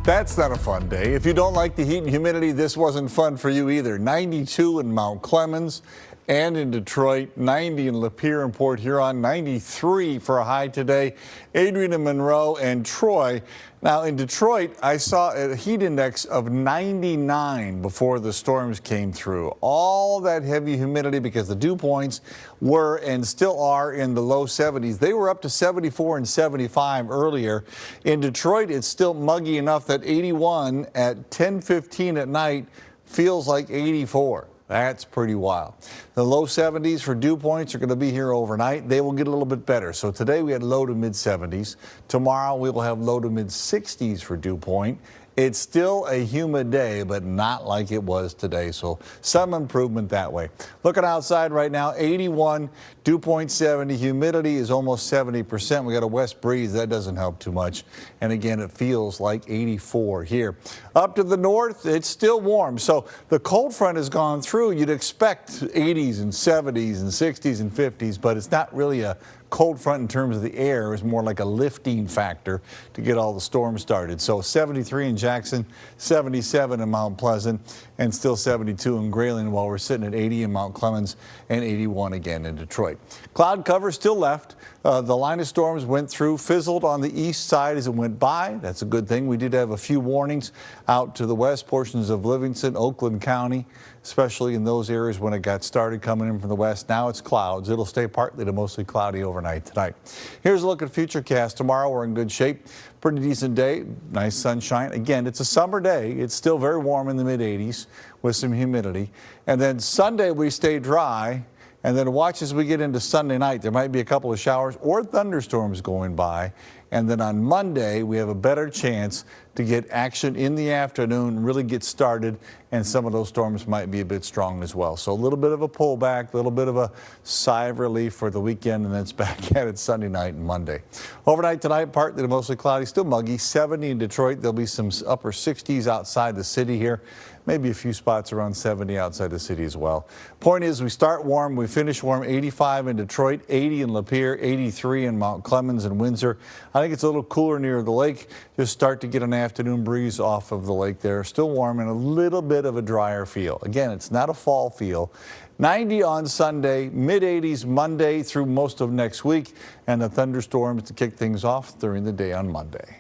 That's not a fun day. If you don't like the heat and humidity, this wasn't fun for you either. 92 in Mount Clemens and in Detroit, 90 in Lapeer and Port Huron, 93 for a high today. Adrian and Monroe and Troy. Now in Detroit, I saw a heat index of 99 before the storms came through. All that heavy humidity because the dew points were and still are in the low 70s. They were up to 74 and 75 earlier. In Detroit, it's still muggy enough that 81 at 10:15 at night feels like 84. That's pretty wild. The low 70s for dew points are going to be here overnight. They will get a little bit better. So today we had low to mid 70s. Tomorrow we will have low to mid 60s for dew point. It's still a humid day, but not like it was today. So some improvement that way. Looking outside right now, 81, dew point 70, humidity is almost 70%. We got a west breeze. That doesn't help too much. And again, it feels like 84 here. Up to the north, it's still warm. So the cold front has gone through. You'd expect 80s and 70s and 60s and 50s, but it's not really a cold front in terms of the air. Is more like a lifting factor to get all the storms started. So 73 in Jackson, 77 in Mount Pleasant, and still 72 in Grayling, while we're sitting at 80 in Mount Clemens and 81 again in Detroit. Cloud cover still left. The line of storms went through, fizzled on the east side as it went by. That's a good thing. We did have a few warnings out to the west portions of Livingston, Oakland County, especially in those areas when it got started coming in from the west. Now it's clouds. It'll stay partly to mostly cloudy overnight tonight. Here's a look at Futurecast. Tomorrow we're in good shape. Pretty decent day. Nice sunshine. Again, it's a summer day. It's still very warm in the mid 80s with some humidity. And then Sunday we stay dry. And then watch as we get into Sunday night. There might be a couple of showers or thunderstorms going by. And then on Monday, we have a better chance to get action in the afternoon, really get started, and some of those storms might be a bit strong as well. So a little bit of a pullback, a little bit of a sigh of relief for the weekend, and then it's back at it Sunday night and Monday. Overnight tonight, partly to mostly cloudy, still muggy, 70 in Detroit. There'll be some upper 60s outside the city here. Maybe a few spots around 70 outside the city as well. Point is, we start warm, we finish warm. 85 in Detroit, 80 in Lapeer, 83 in Mount Clemens and Windsor. I think it's a little cooler near the lake. Just start to get an afternoon breeze off of the lake there. Still warm and a little bit of a drier feel. Again, it's not a fall feel. 90 on Sunday, mid 80s Monday through most of next week, and the thunderstorms to kick things off during the day on Monday.